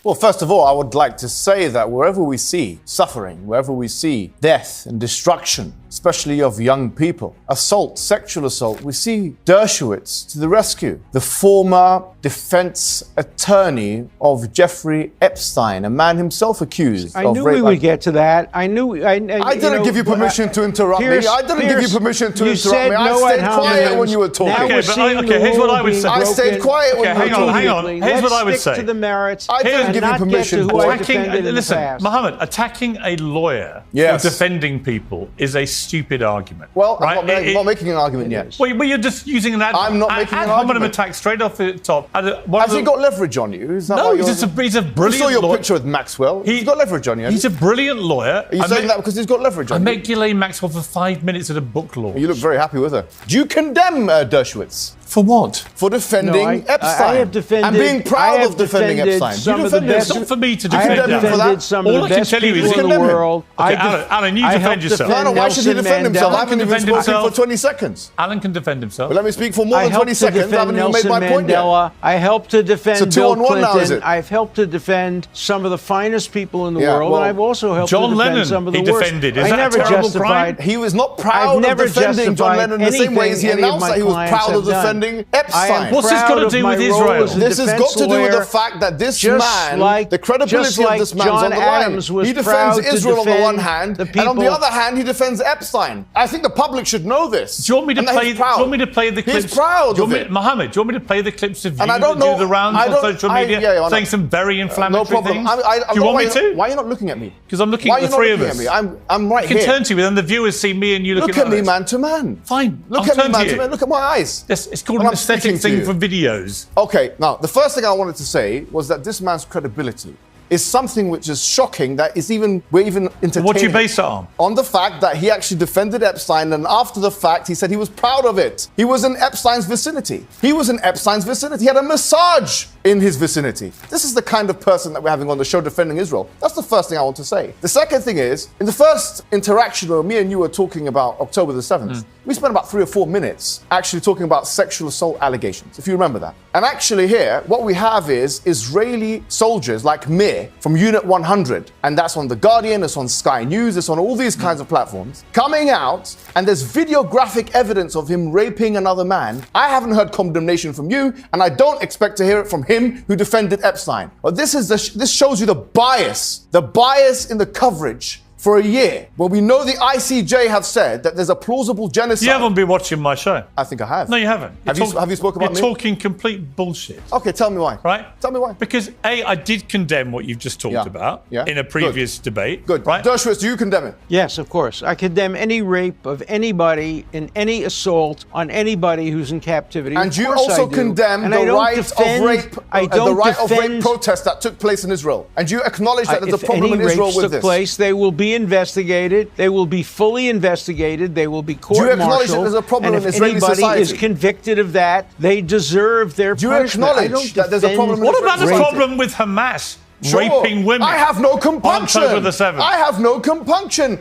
Well, first of all, I would like to say that wherever we see suffering, wherever we see death and destruction, especially of young people, assault, sexual assault, we see Dershowitz to the rescue. The former defense attorney of Jeffrey Epstein, a man himself accused of rape. I knew we would get to that. I didn't give you permission to interrupt me. I didn't give you permission to interrupt me. I stayed quiet when you were talking. Okay, here's what I would say. I stayed quiet when you were talking. Hang on. Here's what I would say. To the merits. I didn't give you permission. Listen, Mohammed, attacking a lawyer for defending people is a stupid argument. Well, right? I'm not making an argument yet. Well, you're just using an ad. I'm not making an argument. Attack straight off the top. Has he got leverage on you? Is that no, why he's a brilliant lawyer. You saw your picture with Maxwell. He's got leverage on you. He's a brilliant lawyer. Are you saying that because he's got leverage on you? I met Ghislaine Maxwell for 5 minutes at a book launch. You look very happy with her. Do you condemn Dershowitz? For what? For defending Epstein. I have defended, and being proud of defending Epstein. Some of the best, it's not for me to defend I have defended some of the best people in the world. Okay, Alan, you defend yourself. No, why should he defend himself? I haven't even spoken for 20 seconds. Alan can defend himself. But let me speak for more than 20 seconds. I haven't even made my point yet. I helped to defend Bill Clinton. I've helped to defend some of the finest people in the world, and I've also helped to defend some of the worst. John Lennon, he defended. Is that a terrible crime? He was not proud of defending John Lennon in the same way as he announced that he was proud of defending Epstein. What's this got to do with Israel? This has got to do with the fact that this man, the credibility of this man is on the line. He defends Israel on the one hand, and on the other hand, he defends Epstein. I think the public should know this. Do you want me to play? Do you want me to play the clips? He's proud of it. Mohammed, do you want me to play the clips of you that do the rounds on social media saying some very inflammatory things? Do you want me to? Why are you not looking at me? Because I'm looking at the three of us. I'm right here. I can turn to you, and the viewers see me and you looking at me man to man. Fine. Look at me man to man. Look at my eyes. It's called an aesthetic thing for videos. Okay, now, the first thing I wanted to say was that this man's credibility is something which is shocking that we're even entertaining. What do you base it on? On the fact that he actually defended Epstein, and after the fact, he said he was proud of it. He was in Epstein's vicinity. He had a massage in his vicinity. This is the kind of person that we're having on the show defending Israel. That's the first thing I want to say. The second thing is, in the first interaction where me and you were talking about October the 7th, we spent about 3 or 4 minutes actually talking about sexual assault allegations, if you remember that. And actually here, what we have is Israeli soldiers like Mir from Unit 100, and that's on The Guardian, it's on Sky News, it's on all these kinds of platforms, coming out, and there's videographic evidence of him raping another man. I haven't heard condemnation from you, and I don't expect to hear it from him who defended Epstein. But this shows you the bias in the coverage for a year, where we know the ICJ have said that there's a plausible genocide. You haven't been watching my show. I think I have. No, you haven't. Have you spoken about me? You're talking complete bullshit. Okay, tell me why. Right? Tell me why. Because I did condemn what you've just talked about in a previous debate. Good. Right? Dershowitz, do you condemn it? Yes, of course. I condemn any rape of anybody and any assault on anybody who's in captivity. And you also condemn the right of rape protest that took place in Israel. And you acknowledge that there's a problem in Israel with this. If any rapes took place, they will be investigated. They will be fully investigated. They will be court-martialed. Do you acknowledge that there's a problem in Israeli society? And if anybody is convicted of that, they deserve their punishment. Do you acknowledge that there's a problem in What about the problem with Hamas? Raping women. I have no compunction. On October the 7th. I have no compunction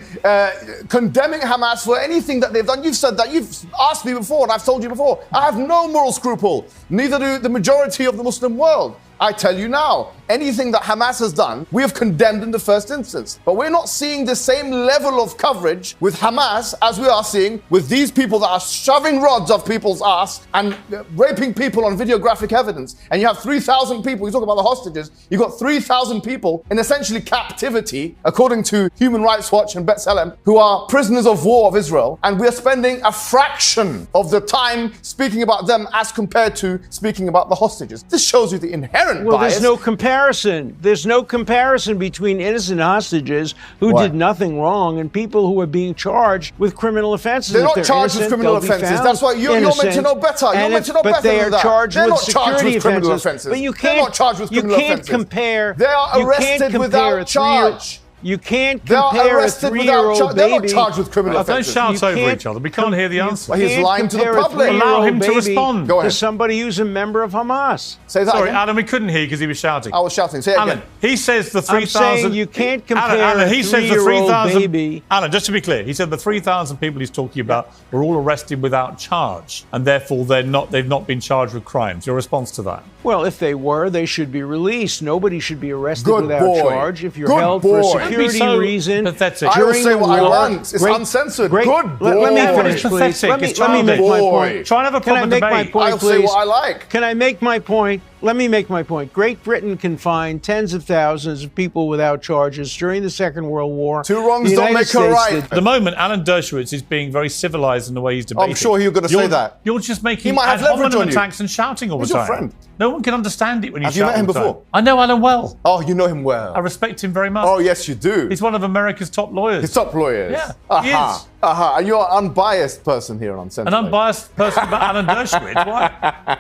condemning Hamas for anything that they've done. You've said that. You've asked me before, and I've told you before. I have no moral scruple. Neither do the majority of the Muslim world. I tell you now, anything that Hamas has done, we have condemned in the first instance. But we're not seeing the same level of coverage with Hamas as we are seeing with these people that are shoving rods up people's ass and raping people on videographic evidence. And you have 3,000 people, you talk about the hostages, you've got 3,000 people in essentially captivity, according to Human Rights Watch and B'Tselem, who are prisoners of war of Israel. And we are spending a fraction of the time speaking about them as compared to speaking about the hostages. This shows you the inherent bias. There's no comparison. There's no comparison between innocent hostages who did nothing wrong and people who are being charged with criminal offenses. They're not charged with criminal offenses. That's why you're meant to know better. You're meant to know better than that. But they are charged with security offenses. But you They're not charged with criminal offenses. Compare. They are arrested without charge. You can't compare a 3-year-old baby. They're not charged with criminal offenses. Don't shout over each other. We can't hear the answer. He's lying to the public. Allow him to respond. To somebody who's a member of Hamas. Say that Sorry, again. Adam, we couldn't hear because he was shouting. I was shouting. Say it Alan, again. he says the 3,000... I'm saying you can't compare Alan, he a says the 3-year-old baby... Alan, just to be clear, he said the 3,000 people he's talking about were all arrested without charge, and therefore they've not been charged with crimes. Your response to that? Well, if they were, they should be released. Nobody should be arrested without charge. If you're held for a security reason, I will say what I want. It's uncensored. Good boy. Let me finish, please. Let me make my point. Try and have a proper debate. I'll say what I like. Can I make my point? Let me make my point. Great Britain confined tens of thousands of people without charges during the Second World War. Two wrongs don't make a right. At the moment, Alan Dershowitz is being very civilized in the way he's debating. I'm sure you're going to say that. You're just making ad hominem attacks and shouting all the time. He's your friend. No one can understand it when you shout. Have you met him before? I know Alan well. Oh, you know him well. I respect him very much. Oh, yes, you do. He's one of America's top lawyers. His top lawyers? Yeah, he is. And you're an unbiased person here on Central. An unbiased person about Alan Dershowitz? Why?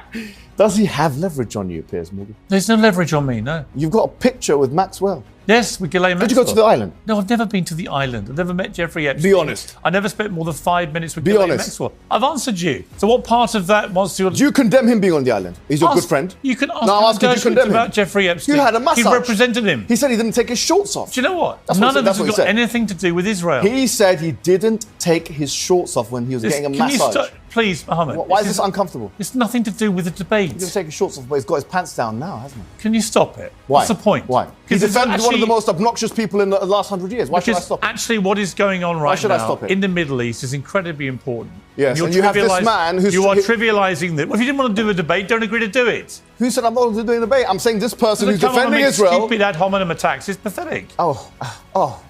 Does he have leverage on you, Piers Morgan? There's no leverage on me, no. You've got a picture with Maxwell. Yes, with Ghislaine Maxwell. Did you go to the island? No, I've never been to the island. I've never met Jeffrey Epstein. Be honest. I never spent more than 5 minutes with Ghislaine Maxwell. I've answered you. So what part of that wants to... Do you condemn him being on the island? He's your good friend? You can ask him about Jeffrey Epstein. You had a massage. He represented him. He said he didn't take his shorts off. Do you know what? None of this has got anything to do with Israel. He said he didn't take his shorts off when he was getting a massage. Please, Mohammed. Why is this uncomfortable? It's nothing to do with the debate. He didn't take his shorts off, but he's got his pants down now, hasn't he? Can you stop it? Why? What's the point? Why? He's defended one of the most obnoxious people in the last 100 years. Why should I stop it? Actually, what is going on right now in the Middle East is incredibly important. Yes, and you have this man who's... You are trivializing that. Well, if you didn't want to do a debate, don't agree to do it. Who said I'm not going to do a debate? I'm saying this person who's defending Israel... Stupid ad hominem attacks is pathetic. Oh,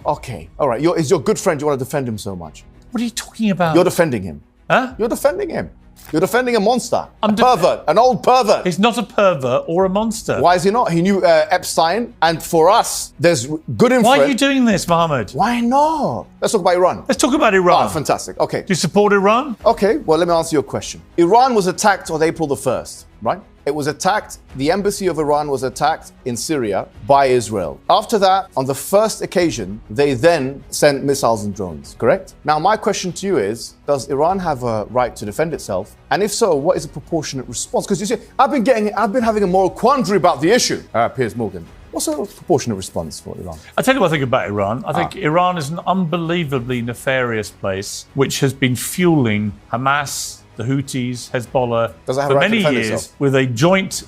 okay. All right. He's your good friend. You want to defend him so much. What are you talking about? You're defending him. Huh? You're defending him. You're defending a monster, a pervert, an old pervert. He's not a pervert or a monster. Why is he not? He knew Epstein, and for us, there's good info. Why are you doing this, Mohammed? Why not? Let's talk about Iran. Let's talk about Iran. Oh, fantastic. Okay. Do you support Iran? Okay, well, let me answer your question. Iran was attacked on April the 1st, right? It was attacked, the embassy of Iran was attacked in Syria by Israel. After that, on the first occasion, they then sent missiles and drones, correct? Now, my question to you is, does Iran have a right to defend itself? And if so, what is a proportionate response? Because you see, I've been having a moral quandary about the issue, Piers Morgan. What's a proportionate response for Iran? I'll tell you what I think about Iran. I think Iran is an unbelievably nefarious place which has been fueling Hamas, the Houthis, Hezbollah, for many years with a joint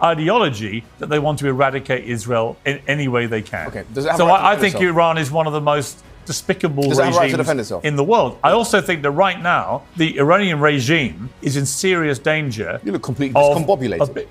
ideology that they want to eradicate Israel in any way they can. Okay. I think Iran is one of the most despicable regimes in the world. I also think that right now, the Iranian regime is in serious danger. You look completely discombobulated.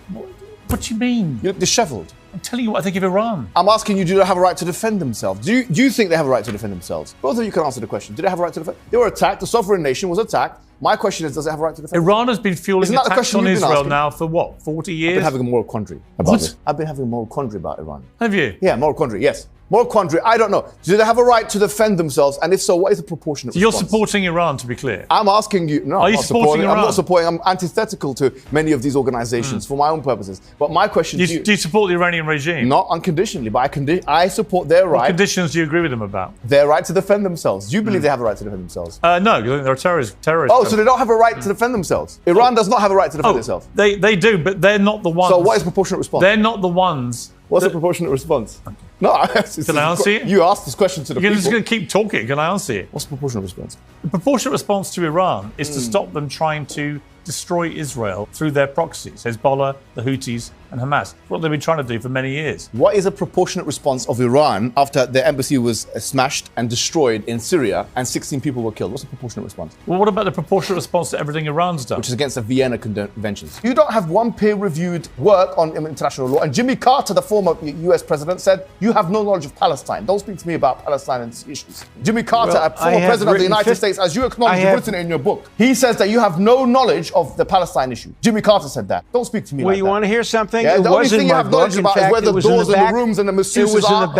What do you mean? You look disheveled. I'm telling you what I think of Iran. I'm asking you, do they have a right to defend themselves? Do you think they have a right to defend themselves? Both of you can answer the question. Do they have a right to defend? They were attacked. The sovereign nation was attacked. My question is, does it have a right to defend? Iran has been fueling attacks on Israel now for what, 40 years? I've been having a moral quandary about it. I've been having a moral quandary about Iran. Have you? Yeah, moral quandary, yes. Moral quandary, I don't know. Do they have a right to defend themselves? And if so, what is the proportionate response? You're supporting Iran, to be clear. I'm asking you, no, Are you supporting Iran? I'm not supporting, I'm antithetical to many of these organizations for my own purposes. But my question to you... Do you support the Iranian regime? Not unconditionally, but I support their right... What conditions do you agree with them about? Their right to defend themselves. Do you believe they have a right to defend themselves? No, because I think they're terrorists. Oh, so they don't have a right to defend themselves? Iran does not have a right to defend itself? They do, but they're not the ones... So what is proportionate response? They're not the ones... What's the proportionate response? Okay. No, can I answer it? You asked this question to the people. You're just going to keep talking. Can I answer it? What's the proportionate response? The proportionate response to Iran is to stop them trying to destroy Israel through their proxies, Hezbollah, the Houthis, and Hamas. What they've been trying to do for many years. What is a proportionate response of Iran after their embassy was smashed and destroyed in Syria and 16 people were killed? What's the proportionate response? Well, what about the proportionate response to everything Iran's done? Which is against the Vienna Conventions. You don't have one peer-reviewed work on international law. And Jimmy Carter, the former US president, said, you have no knowledge of Palestine. Don't speak to me about Palestine and issues. Jimmy Carter, a former president of the United States, as you acknowledge, you've written it in your book. He says that you have no knowledge of the Palestine issue. Jimmy Carter said that. Don't speak to me like that. Well, you want to hear something? Yeah, the only thing you have knowledge about is where the doors and the rooms and the masseuses are. It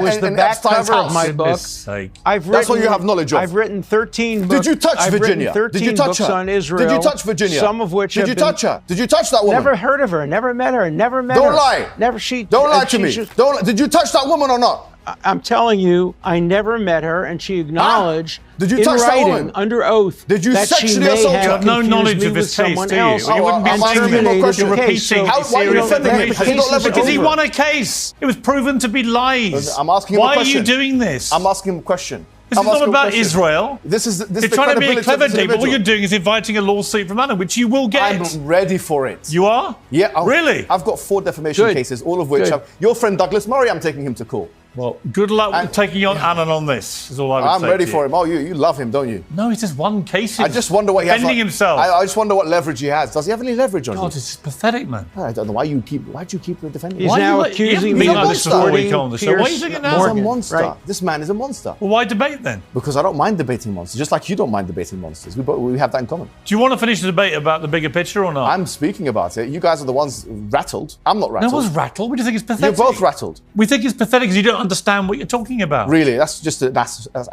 was the back cover of my book. That's what you have knowledge of. I've written 13 books. Did you touch Virginia? Did you touch her? On Israel. Did you touch Virginia? Some of which Did you touch her? Did you touch that woman? Never heard of her. Never met her. Never met her. Don't lie. Never. She. Don't lie to me. Did you touch that woman or not? I'm telling you, I never met her, and she acknowledged Did you touch that woman? Under oath Did you that sexually she may assault her? have You have no knowledge of his case, do you? You wouldn't be asking you're repeating serious information. Because he won a case. It was proven to be lies. I'm asking him a question. Why are you doing this? I'm asking him a question. This is not about Israel. This is you're trying to be a clever dick, but what you're doing is inviting a lawsuit from London, which you will get. I'm ready for it. You are? Yeah. Really? I've got 4 defamation cases, all of which your friend Douglas Murray, I'm taking him to court. Well, good luck with taking on Alan on this, is all I would say. I'm ready for him. Oh, you love him, don't you? No, it's just one case. I just wonder what he has. Defending himself. I just wonder what leverage he has. Does he have any leverage on you? God, this is pathetic, man. I don't know why you keep defending him. He's now accusing me of supporting on the show. Why are you doing it now? He's a monster. Right. This man is a monster. Well, why debate then? Because I don't mind debating monsters, just like you don't mind debating monsters. We have that in common. Do you want to finish the debate about the bigger picture or not? I'm speaking about it. You guys are the ones rattled. I'm not rattled. No one's rattled. We just think it's pathetic. You're both rattled. We think it's pathetic because you don't understand what you're talking about. Really? That's just an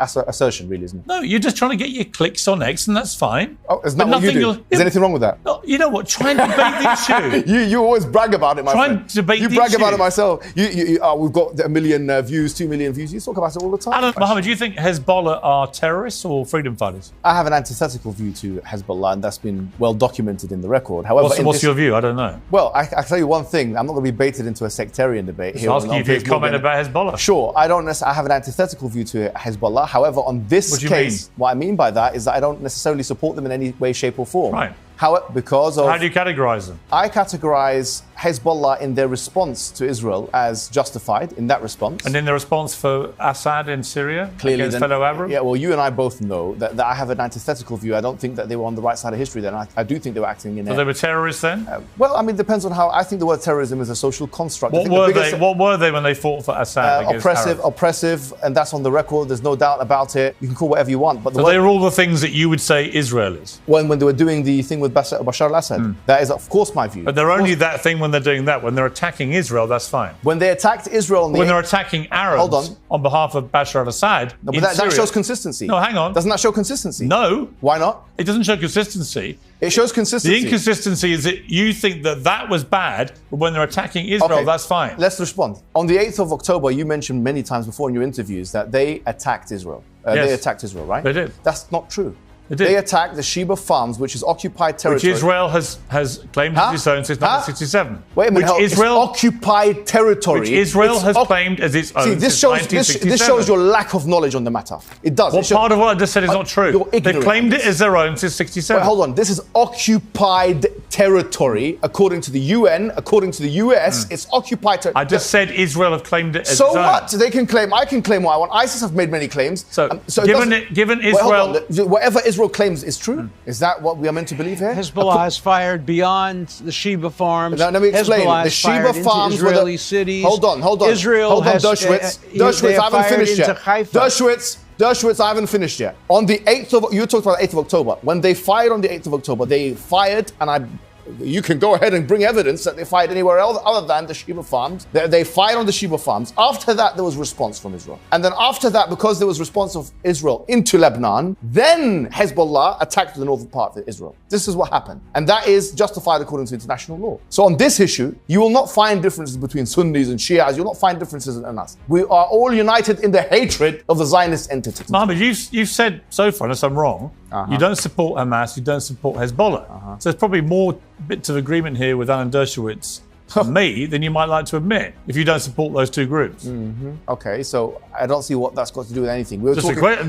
assertion, really, isn't it? No, you're just trying to get your clicks on X, and that's fine. Oh, isn't that what you do? Is there anything wrong with that? No, you know what? Try and debate the issue. You always brag about it, my friend. Try and debate the issue. You brag about it myself. We've got 1 million views, 2 million views. You talk about it all the time. Alan, Mohammed, do you think Hezbollah are terrorists or freedom fighters? I have an antithetical view to Hezbollah, and that's been well documented in the record. However, what's your view? I don't know. Well, I tell you one thing. I'm not going to be baited into a sectarian debate here. Asking you if you comment about Hezbollah. Sure, I have an antithetical view to Hezbollah. However, on this case, what I mean by that is that I don't necessarily support them in any way, shape, or form. Right. How do you categorize them? I categorize Hezbollah in their response to Israel as justified in that response. And in the response for Assad in Syria clearly against fellow Arabs? Yeah, well, you and I both know that I have an antithetical view. I don't think that they were on the right side of history then. I do think they were acting in So they were terrorists then? Well, I mean, it depends on how. I think the word terrorism is a social construct. What were they when they fought for Assad against oppressive, and that's on the record. There's no doubt about it. You can call whatever you want. But so they were all the things that you would say Israel is? When they were doing the thing with Bashar al-Assad. That is, of course, my view. But they're only that thing when they're doing that. When they're attacking Israel, that's fine. When they attacked Israel... When they're attacking Arabs on behalf of Bashar al-Assad No, but that shows consistency. No, hang on. Doesn't that show consistency? No. Why not? It doesn't show consistency. It shows consistency. The inconsistency is that you think that was bad, but when they're attacking Israel, that's fine. Let's respond. On the 8th of October, you mentioned many times before in your interviews that they attacked Israel. They attacked Israel, right? They did. That's not true. They attacked the Sheba Farms, which is occupied territory. Which Israel has claimed as its own since 1967. Wait a minute, it's occupied territory. Which Israel has claimed as its own since 1967. This shows your lack of knowledge on the matter. It does. What part of what I just said is not true? They claimed it as their own since 1967. Wait, hold on. This is occupied territory, according to the UN, according to the US. It's occupied territory. I just said Israel have claimed it as its So own. what? They can claim. I can claim what I want. ISIS have made many claims. So given Israel... whatever Israel claims is true. Is that what we are meant to believe here? Hezbollah has fired beyond the Sheba Farms. Now, let me explain. Hezbollah The Sheba Farms Israeli cities. Hold on. Israel has Dershowitz, I haven't finished yet. Dershowitz, I havenn't finished yet. On the 8th of... You talked about the 8th of October. When they fired on the 8th of October, they fired, and you can go ahead and bring evidence that they fired anywhere else other than the Sheba Farms. They fired on the Sheba Farms. After that, there was response from Israel. And then after that, because there was response of Israel into Lebanon, then Hezbollah attacked the northern part of Israel. This is what happened. And that is justified according to international law. So on this issue, you will not find differences between Sunnis and Shias. You'll not find differences in us. We are all united in the hatred of the Zionist entity. Mohammed, you've said so far, unless I'm wrong, you don't support Hamas, you don't support Hezbollah. So there's probably more bits of agreement here with Alan Dershowitz and me than you might like to admit if you don't support those two groups. Okay, so I don't see what that's got to do with anything. We were talking about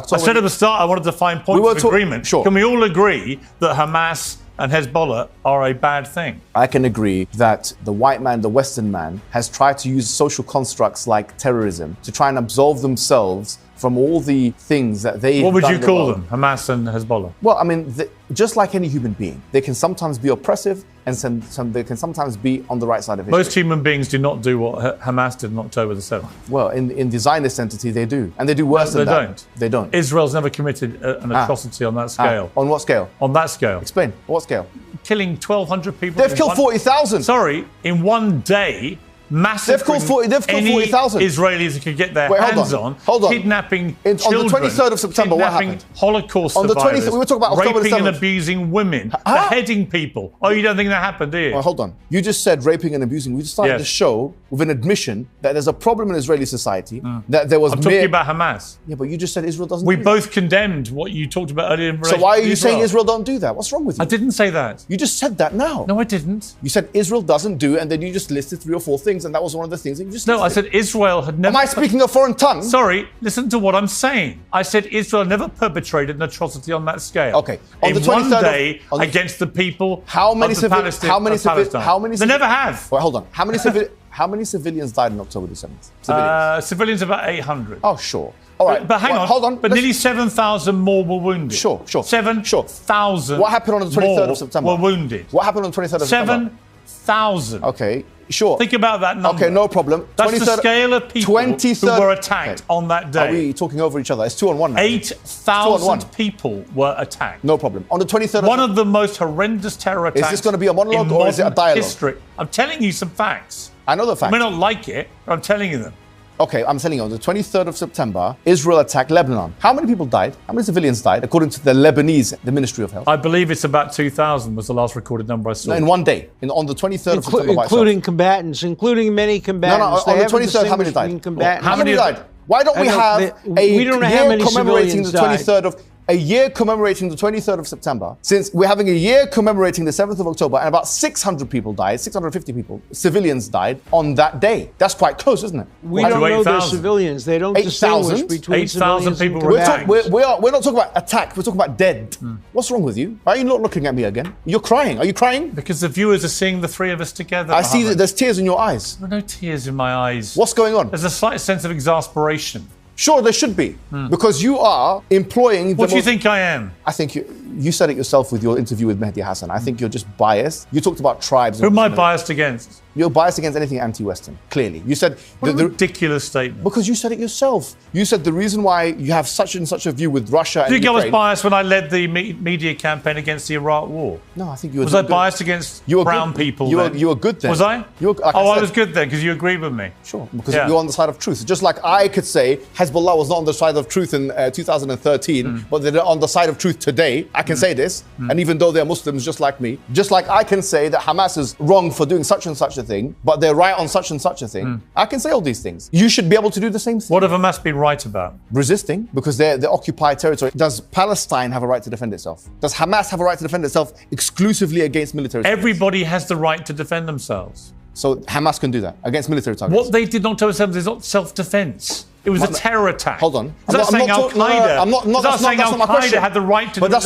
October. I said at the start I wanted to find points of agreement. Sure. Can we all agree that Hamas and Hezbollah are a bad thing? I can agree that the white man, the Western man, has tried to use social constructs like terrorism to try and absolve themselves from all the things that they... What would you call them, Hamas and Hezbollah? Well, I mean, just like any human being, they can sometimes be oppressive and they can sometimes be on the right side of history. Most human beings do not do what Hamas did on October the 7th. Well, in the Zionist entity, they do. And they do worse than that. They don't. Israel's never committed an atrocity on that scale. On what scale? On that scale. Explain. On what scale? Killing 1,200 people. They've killed 40,000. Sorry, in one day. Massive. They've killed 40,000. Israelis who could get their hands on. Kidnapping children. On the 23rd of September, what happened? Holocaust survivors. On the 23rd, we were talking about October the 7th. Raping and abusing women. Beheading people. Oh, you don't think that happened, do you? Well, hold on. You just said raping and abusing. We just started the show with an admission that there's a problem in Israeli society. That there was I'm talking about Hamas. Yeah, but you just said Israel doesn't do that. We both condemned what you talked about earlier in relation So why are to you saying Israel don't do that? What's wrong with you? I didn't say that. You just said that now. No, I didn't. You said Israel doesn't do, and then you just listed 3 or 4 things. things, and that was one of the things that you just No, listed. I said Israel had never... Am I speaking a foreign tongue? Sorry, listen to what I'm saying. I said Israel never perpetrated an atrocity on that scale. Okay. On the in one 23rd day against the people how many of Palestine. They never have. Well, hold on. How many civilians died on October the 7th? Civilians about 800. Oh, sure. All right. But hang on. Hold on. But nearly 7,000 more were wounded. Sure. 7,000 What happened on the 23rd of September? were wounded. What happened on the 23rd of September? 7,000. Okay. Sure. Think about that number. Okay, no problem. That's the scale of people who were attacked on that day. Are we talking over each other? It's 2-on-1 now. 8,000 people were attacked. No problem. On the 23rd One of the most horrendous terror attacks. Is this going to be a monologue or is it a dialogue? History. I'm telling you some facts. I know the facts. You may not like it, but I'm telling you them. Okay, I'm telling you, on the 23rd of September, Israel attacked Lebanon. How many people died? How many civilians died, according to the Lebanese, the Ministry of Health? I believe it's about 2,000 was the last recorded number I saw. No, in one day, on the 23rd of September. Including combatants, including many combatants. No, on the 23rd, how many died? How many died? Why don't we have a year commemorating the 23rd of... A year commemorating the 23rd of September, since we're having a year commemorating the 7th of October, and about 600 people died, 650 people, civilians died on that day. That's quite close, isn't it? We don't know they're civilians. They don't distinguish between 8,000 people were attacked. We're not talking about attack, we're talking about dead. What's wrong with you? Why are you not looking at me again? You're crying. Are you crying? Because the viewers are seeing the three of us together. I see that there's tears in your eyes. There are no tears in my eyes. What's going on? There's a slight sense of exasperation. Sure, there should be, because you are employing. What do you think I am? I think you said it yourself with your interview with Mehdi Hassan. I think you're just biased. You talked about tribes. Who am I biased against? You're biased against anything anti-Western, clearly. You said... What a ridiculous statement. Because you said it yourself. You said the reason why you have such and such a view with Russia and Do you think Ukraine... I was biased when I led the media campaign against the Iraq war? No, I think you were... Was I biased against brown people then? You were good then. Was I? I was good then because you agreed with me. Sure, because you're on the side of truth. Just like I could say Hezbollah was not on the side of truth in 2013, but they're on the side of truth today. I can say this, and even though they're Muslims just like me, just like I can say that Hamas is wrong for doing such and such a thing, but they're right on such and such a thing. I can say all these things. You should be able to do the same thing. What have Hamas been right about? Resisting, because they're occupied territory. Does Palestine have a right to defend itself? Does Hamas have a right to defend itself exclusively against military targets? Everybody has the right to defend themselves. So Hamas can do that against military targets? What they did not tell themselves is not self-defense. It was a terror attack. Hold on. I'm not saying Al-Qaeda. I'm not saying Al-Qaeda had the right to do that's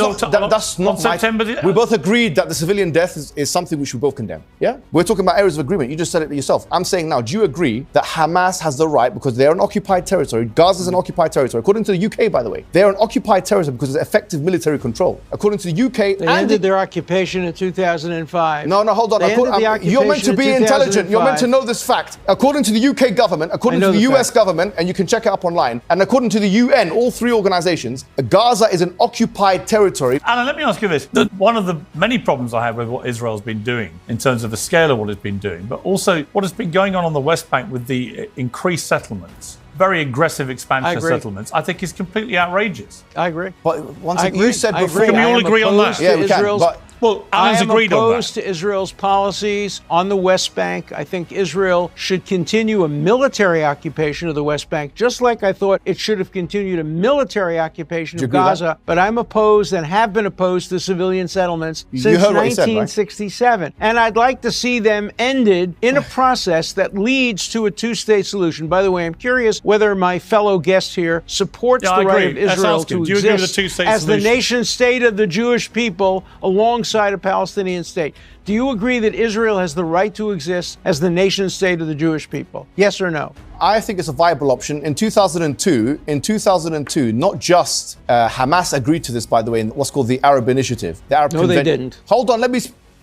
not September. We both agreed that the civilian death is something which we both condemn. Yeah? We're talking about areas of agreement. You just said it yourself. I'm saying now, do you agree that Hamas has the right, because they're an occupied territory, Gaza is an occupied territory, according to the UK, by the way, they're an occupied territory because there's effective military control. According to the UK... They ended their occupation in 2005. No, hold on. You're meant to be intelligent. You're meant to know this fact. According to the UK government, according to the US government, and you can check it up online, and according to the UN, all three organizations, Gaza is an occupied territory. Alan, let me ask you this. One of the many problems I have with what Israel's been doing in terms of the scale of what it's been doing, but also what has been going on the West Bank with the increased settlements, very aggressive expansion of settlements, I think is completely outrageous. I agree. But once again, you said before... Can we all agree on that? Yeah, we can. Well, Alan's agreed on that. I am opposed to Israel's policies on the West Bank. I think Israel should continue a military occupation of the West Bank, just like I thought it should have continued a military occupation of Gaza. But I'm opposed and have been opposed to civilian settlements since 1967. And I'd like to see them ended in a process that leads to a two-state solution. By the way, I'm curious whether my fellow guest here supports the right of Israel to exist as the nation state of the Jewish people alongside a Palestinian state. Do you agree that Israel has the right to exist as the nation state of the Jewish people? Yes or no? I think it's a viable option. In 2002, not just Hamas agreed to this, by the way, in what's called the Arab Initiative. The Arab Convention. They didn't. Hold on,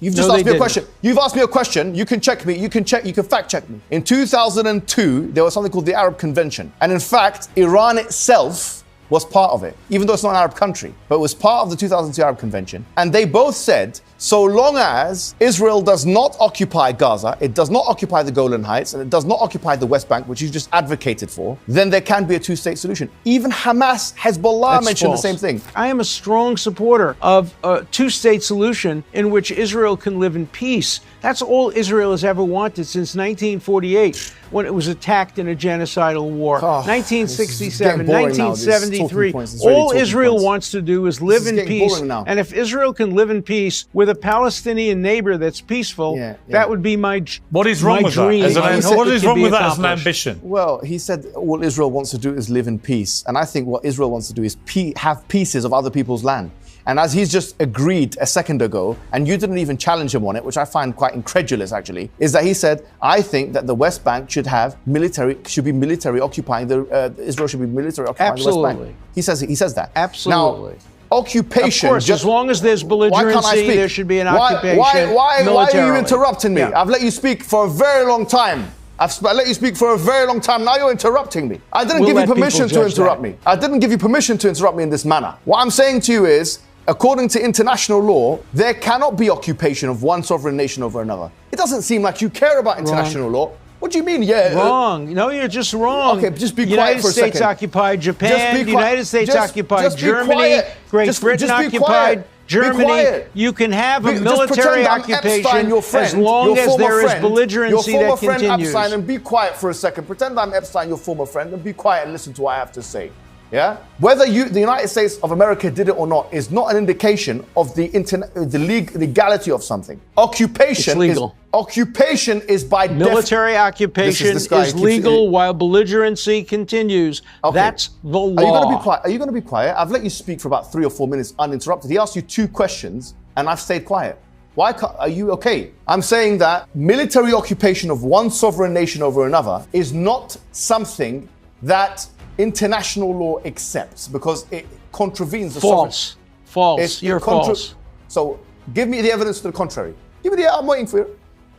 You've just asked me a question. You've asked me a question. You can check me. You can fact check me. In 2002, there was something called the Arab Convention. And in fact, Iran itself was part of it, even though it's not an Arab country, but it was part of the 2002 Arab Convention. And they both said, so long as Israel does not occupy Gaza, it does not occupy the Golan Heights, and it does not occupy the West Bank, which you just advocated for, then there can be a two-state solution. Even Hamas, Hezbollah mentioned the same thing. I am a strong supporter of a two-state solution in which Israel can live in peace. That's all Israel has ever wanted since 1948, when it was attacked in a genocidal war. 1967, 1973, 1983. points. It's really All talking Israel points. wants to do is live is in getting peace. boring now. And if Israel can live in peace with a Palestinian neighbor that's peaceful, that would be my What is wrong with dream. that? What is wrong with that as an accomplished. ambition? Well, he said all Israel wants to do is live in peace. And I think what Israel wants to do is have pieces of other people's land. And as he's just agreed a second ago, and you didn't even challenge him on it, which I find quite incredulous actually, is that he said, I think that the West Bank should be military occupying Israel should be military occupying the West Bank. He says that. Absolutely. Now, occupation. Of course, as long as there's belligerency, there should be an occupation. Why are you interrupting me? Yeah. I've let you speak for a very long time. I let you speak for a very long time. Now you're interrupting me. I didn't give you permission to interrupt me. I didn't give you permission to interrupt me in this manner. What I'm saying to you is, according to international law, there cannot be occupation of one sovereign nation over another. It doesn't seem like you care about international law. What do you mean? Yeah. Wrong. No, you're just wrong. Okay, just be quiet United for a States second. occupied Japan. The United States occupied Germany. Quiet. Great Britain occupied Germany. You can have a military occupation as long as there is belligerency that continues. Your former friend Epstein, and be quiet for a second. Pretend I'm Epstein, your former friend, and be quiet and listen to what I have to say. Yeah? Whether the United States of America did it or not is not an indication of the legality of something. Occupation is by military occupation is legal while belligerency continues. Okay. That's the law. Are you going to be quiet? Are you going to be quiet? I've let you speak for about 3 or 4 minutes uninterrupted. He asked you 2 questions and I've stayed quiet. Are you okay? I'm saying that military occupation of one sovereign nation over another is not something that international law accepts because it contravenes the false. False. You're false. So give me the evidence to the contrary. I'm waiting for you.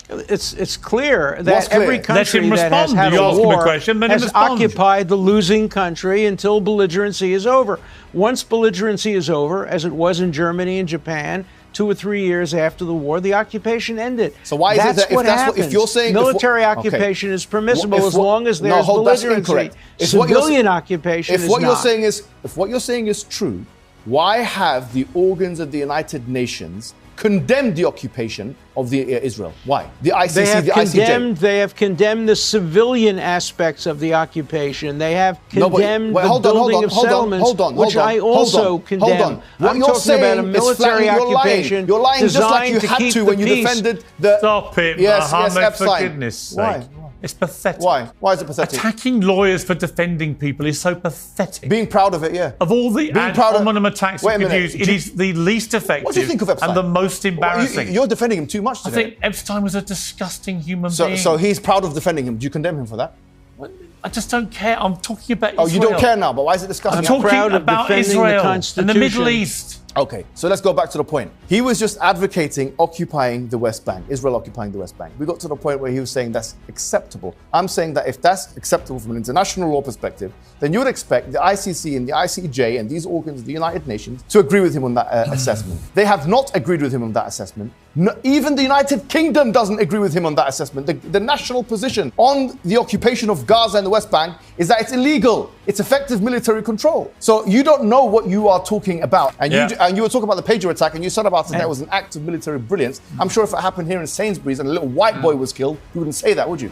It's clear that every country that has had a war has occupied the losing country until belligerency is over. Once belligerency is over, as it was in Germany and Japan, 2 or 3 years after the war, the occupation ended. So why is it that if you're saying military occupation is permissible as long as there's belligerency? Civilian occupation is not. If what you're saying is true, why have the organs of the United Nations condemned the occupation of Israel? Why? The ICC, the ICJ. They have condemned the civilian aspects of the occupation. They have condemned the building of settlements, which I also condemn. I'm talking about a military occupation. You're lying just like you had to when you defended the... Stop it, Mohammed, for goodness sake. Why? It's pathetic. Why? Why is it pathetic? Attacking lawyers for defending people is so pathetic. Being proud of it, yeah. Of all the ad hominem attacks you could use, it is the least effective. What do you think of Epstein? And the most embarrassing. You're defending him too much today. I think Epstein was a disgusting human being. So he's proud of defending him. Do you condemn him for that? I just don't care. I'm talking about Israel. Oh, you don't care now, but why is it disgusting? I'm talking about Israel and the Middle East. Okay, so let's go back to the point. He was just advocating occupying the West Bank, Israel occupying the West Bank. We got to the point where he was saying that's acceptable. I'm saying that if that's acceptable from an international law perspective, then you would expect the ICC and the ICJ and these organs of the United Nations to agree with him on that assessment. They have not agreed with him on that assessment. No, even the United Kingdom doesn't agree with him on that assessment. The national position on the occupation of Gaza and the West Bank is that it's illegal. It's effective military control. So you don't know what you are talking about. And you were talking about the pager attack and you said about it that it was an act of military brilliance. I'm sure if it happened here in Sainsbury's and a little white boy was killed, you wouldn't say that, would you?